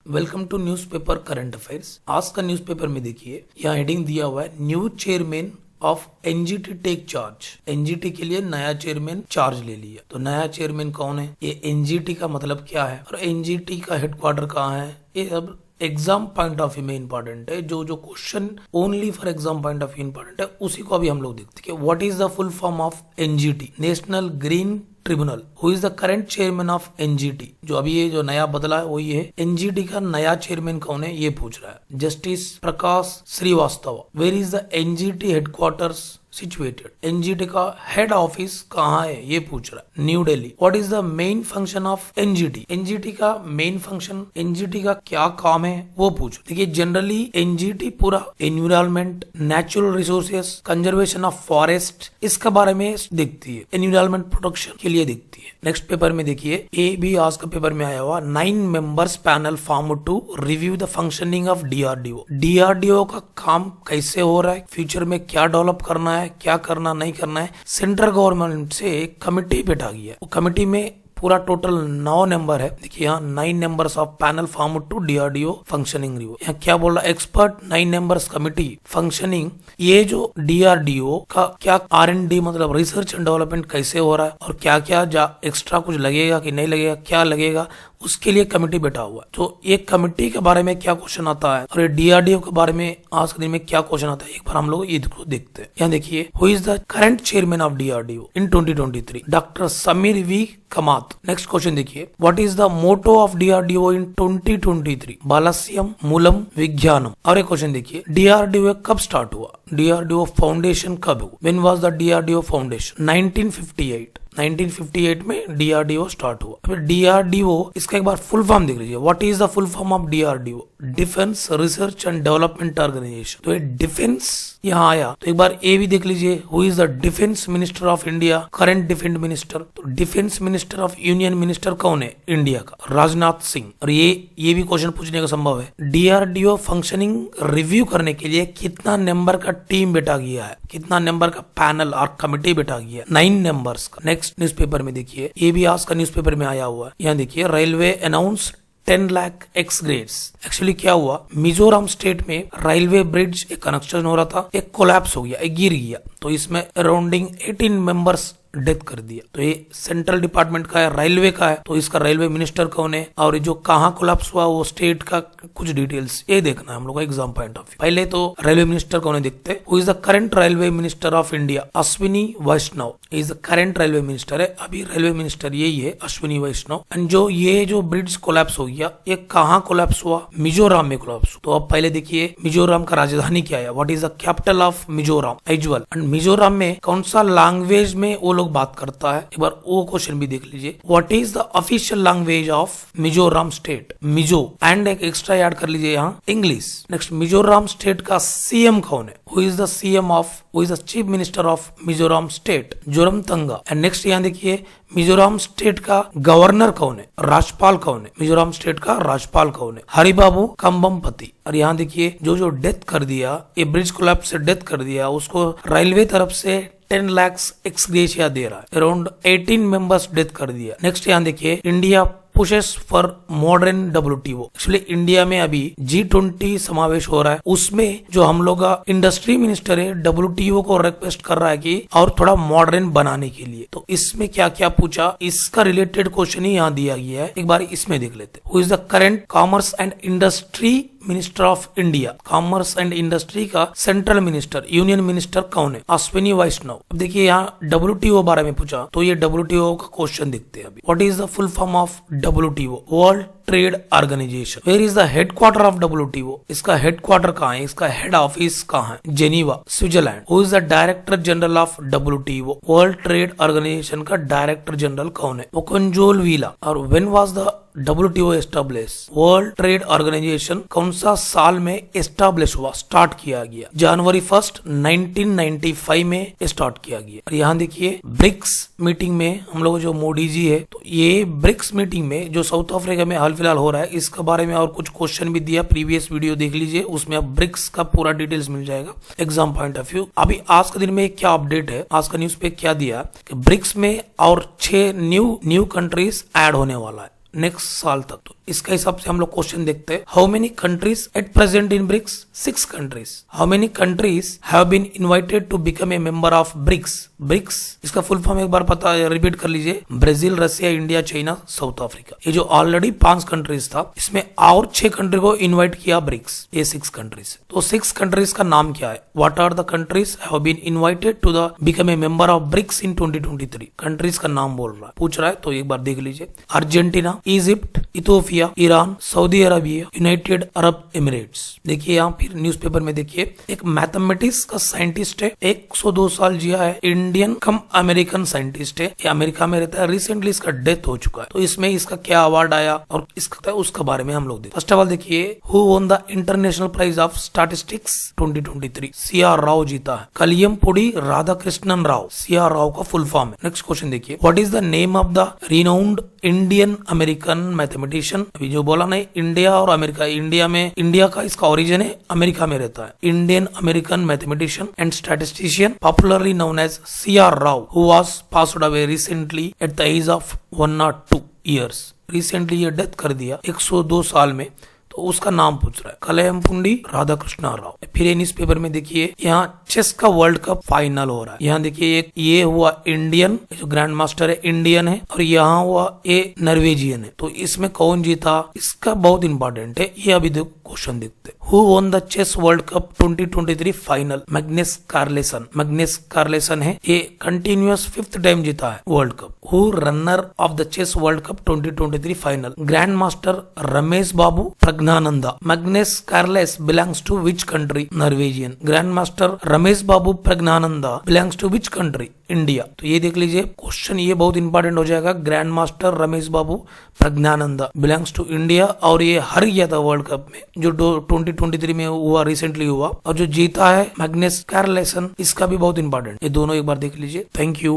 Welcome to newspaper current affairs. आज का newspaper में देखिए, यहाँ हेडिंग दिया हुआ है new chairman of NGT take charge. NGT के लिए नया चेयरमैन चार्ज ले लिया। तो नया चेयरमैन कौन है, ये एनजीटी का मतलब क्या है और एनजीटी का हेडक्वार्टर कहाँ है, ये सब एग्जाम पॉइंट ऑफ व्यू में इंपॉर्टेंट है। जो question only for exam point of view important है, उसी को अभी हम लोग देखते हैं। What is the full form of NGT? National green tribunal. Who is the current chairman of NGT? जो अभी ये जो नया बदला है वो ये है। एनजीटी का नया चेयरमैन कौन है, ये पूछ रहा है। Justice Prakash Shrivastava. Where is the NGT headquarters situated? NGT का हेड ऑफिस कहाँ है, ये पूछ रहा है। New Delhi. What is the main function of NGT? NGT का मेन फंक्शन, एनजीटी का क्या काम है, वो पूछ। देखिए, जनरली एनजीटी पूरा environment, natural resources, conservation of forest, इसका बारे में देखती है। एनवायरमेंट प्रोटेक्शन के लिए देखती है। नेक्स्ट पेपर में देखिए, ये भी आज का पेपर में आया हुआ, 9 members panel form to review the functioning of DRDO. DRDO का काम कैसे हो रहा है, फ्यूचर में क्या डेवलप करना है, क्या करना नहीं करना है, सेंट्रल गवर्नमेंट से एक कमिटी बैठा गया है। वो कमिटी में पूरा टोटल 9 नंबर है। देखिए यहाँ 9 numbers of panel form to DRDO functioning review. यहाँ क्या बोल रहा है, एक्सपर्ट 9 नंबर्स कमिटी फंक्शनिंग। ये जो डीआरडीओ का क्या R&D मतलब रिसर्च एंड डेवलपमेंट कैसे हो रहा है और क्या क्या एक्स्ट्रा कुछ लगेगा कि नहीं लगेगा, क्या लगेगा, उसके लिए कमिटी बैठा हुआ है। तो ये कमिटी के बारे में क्या क्वेश्चन आता है और ये डीआरडीओ के बारे में आज के दिन में क्या क्वेश्चन आता है, एक बार हम लोग ये देखते हैं। यहाँ देखिए, who is the current chairman of DRDO in 2023? Doctor Samir V Kamat. Next question देखिए, what is the motto of DRDO in 2023? बालस्यम मूलम विज्ञानम। और एक क्वेश्चन देखिए, डीआरडीओ कब स्टार्ट हुआ? डीआरडीओ फाउंडेशन कब हुआ? When was the DRDO foundation? 1958 में डीआरडीओ स्टार्ट हुआ। फिर डीआरडीओ, इसका एक बार फुल फॉर्म देख लीजिए। What is the full form of DRDO? Defence research and development organisation. तो ये डिफेंस यहाँ आया, तो एक बार ये भी देख लीजिए, who is the defence minister of India, current defence minister. तो defence minister of union minister कौन है इंडिया का? राजनाथ सिंह। और ये भी क्वेश्चन पूछने का संभव है। डीआरडीओ फंक्शनिंग रिव्यू करने के लिए कितना नंबर का टीम बैठा गया है, कितना नंबर का पैनल और कमिटी बैठा गया है? 9 नंबर्स का। नेक्स्ट न्यूज़पेपर में देखिए, ये भी आज का न्यूज़पेपर में आया हुआ है। यहाँ देखिए, railway announce 10 lakh x grades. Actually क्या हुआ, मिजोरम स्टेट में रेलवे ब्रिज एक कनेक्शन हो रहा था, एक कोलैप्स हो गया, एक गिर गया। तो इसमें अराउंडिंग 18 मेंबर्स डेथ कर दिया। तो ये सेंट्रल डिपार्टमेंट का है, रेलवे का है। तो इसका रेलवे मिनिस्टर कौन है और ये जो कहाँ कोलैप्स हुआ वो स्टेट का कुछ डिटेल्स ये देखना है हम लोग का एग्जाम पॉइंट ऑफ व्यू। पहले तो रेलवे मिनिस्टर कौन है देखते हैं। Who is the current railway minister of India? Ashwini Vaishnaw is the current railway minister है। अभी रेलवे मिनिस्टर यही है, अश्विनी वैष्णव। एंड जो ब्रिज कोलैप्स हो गया, ये कहाँ कोलैप्स हुआ? मिजोरम में कोलैप्स हुआ। तो अब पहले देखिए, मिजोरम का राजधानी क्या है? What is the capital of Mizoram? Aizawl. And Mizoram में कौन सा लैंग्वेज में वो लोग बात करता है, एक बार वो क्वेश्चन भी देख लीजिए। What is the official language of Mizoram state? Mizo. And एक एक्स्ट्रा ऐड कर लीजिए यहाँ, इंग्लिश। नेक्स्ट, मिजोरम स्टेट का सीएम कौन है? Who is the CM of, who is the chief minister of Mizoram state? Zoramthanga. And next यहाँ देखिए, मिजोरम स्टेट का गवर्नर कौन है, राज्यपाल कौन है? मिजोरम स्टेट का राज्यपाल कौन है? हरिबाबू कंबमपति। और यहाँ देखिए, जो डेथ कर दिया, ये ब्रिज कोलैप्स से डेथ कर दिया, उसको रेलवे तरफ से 10 लाख एक्स ग्रेशिया दे रहा है। अराउंड 18 मेंबर्स डेथ कर दिया। नेक्स्ट यहाँ देखिए, India pushes for modern WTO। Actually India में अभी G20 समावेश हो रहा है, उसमें जो हम लोग का इंडस्ट्री मिनिस्टर है WTO को रिक्वेस्ट कर रहा है कि और थोड़ा मॉडर्न बनाने के लिए। तो इसमें क्या क्या पूछा, इसका रिलेटेड क्वेश्चन ही यहाँ दिया गया है, एक बार इसमें देख लेते हैं। Who is the current commerce and industry minister of India? Commerce and industry का सेंट्रल मिनिस्टर, यूनियन मिनिस्टर कौन है? अश्विनी वैष्णव। अब देखिए, यहाँ WTO बारे में पूछा, तो ये WTO का क्वेश्चन देखते हैं अभी। What is the full form of WTO? World trade organisation. Where is the headquarter of WTO? इसका हेडक्वार्टर कहाँ है, इसका हेड ऑफिस कहाँ है? Geneva, Switzerland. Who is the director general of WTO? World trade organisation का director general कौन है? Okonjo Iweala. और when was the WTO establish? World trade organisation कौन सा साल में एस्टेब्लिश हुआ, स्टार्ट किया गया? जनवरी 1 1995 में स्टार्ट किया गया। और यहाँ देखिए, ब्रिक्स मीटिंग में हम लोग जो मोदी जी है, तो ये ब्रिक्स मीटिंग में जो साउथ अफ्रीका में हाल फिलहाल हो रहा है, इसके बारे में और कुछ क्वेश्चन भी दिया, प्रीवियस वीडियो देख लीजिए, उसमें अब ब्रिक्स का पूरा डिटेल्स मिल जाएगा एग्जाम पॉइंट ऑफ व्यू। अभी आज के दिन में क्या अपडेट है, आज का न्यूज पे क्या दिया कि ब्रिक्स में और 6 न्यू कंट्रीज ऐड होने वाला है नेक्स्ट साल तक। तो इसके हिसाब से हम लोग क्वेश्चन देखते हैं। How many countries at present in BRICS? 6 countries. How many countries have been invited to become a member of BRICS? BRICS इसका फुल फॉर्म एक बार पता रिपीट कर लीजिए, Brazil, Russia, India, China, South Africa. ये जो ऑलरेडी 5 कंट्रीज था, इसमें और 6 कंट्री को इन्वाइट किया ब्रिक्स, ये 6 कंट्रीज। तो 6 कंट्रीज का नाम क्या है? What are the countries have been invited to the become a member of BRICS in 2023? Countries का नाम बोल रहा है, पूछ रहा है, तो एक बार देख लीजिए। Argentina, Egypt, Ethiopia, Iran, Saudi Arabia, United Arab Emirates. देखिए यहाँ फिर न्यूज़पेपर में देखिए, एक मैथमेटिक्स का साइंटिस्ट है, 102 साल जिया है, इंडियन कम अमेरिकन साइंटिस्ट है, ये अमेरिका में रहता है, रिसेंटली इसका डेथ हो चुका है। तो इसमें इसका क्या अवार्ड आया और इसका उसका बारे में हम लोग देखते। फर्स्ट ऑफ ऑल देखिए, who won the international prize of statistics 2023? CR Rao जीता है। कलियमपुड़ी राधाकृष्णन राव, CR राव का फुल फॉर्म है। नेक्स्ट क्वेश्चन देखिए, what is the name of the renowned Indian American mathematician? अभी जो बोला नहीं, इंडिया और अमेरिका, इंडिया में, इंडिया का इसका ओरिजिन है, अमेरिका में रहता है। Indian American mathematician and statistician popularly known as CR Rao, who was passed away recently at the age of 102 years. Recently ये डेथ कर दिया 102 साल में, तो उसका नाम पूछ रहा है, कलयमपुंडी राधाकृष्ण राव। फिर न्यूज पेपर में देखिए, यहाँ चेस का वर्ल्ड कप फाइनल हो रहा है। यहाँ देखिए, एक ये हुआ इंडियन, जो ग्रैंड मास्टर है इंडियन है, और यहाँ हुआ ये नॉर्वेजियन है। तो इसमें कौन जीता, इसका बहुत इंपॉर्टेंट है, ये अभी देखो क्वेश्चन देखते हैं। Who won the chess world cup 2023 final? Magnus Carlsen. Magnus Carlsen है, ये कंटिन्यूअस 5th टाइम जीता है world cup. Who runner of the chess world cup 2023 final? Grand master Ramesh Babu Praggnanandhaa. Magnus Carlsen belongs to which country? Norwegian. Grand master Ramesh Babu Praggnanandhaa belongs to which country? India. तो ये देख लीजिए question, ये बहुत इंपॉर्टेंट हो जाएगा। Grand master Ramesh Babu Praggnanandhaa belongs to India, और ये हार गया था वर्ल्ड कप में, जो 2023 में हुआ, रिसेंटली हुआ। और जो जीता है मैग्नस कार्लसन, इसका भी बहुत इंपॉर्टेंट। ये दोनों एक बार देख लीजिए। Thank you.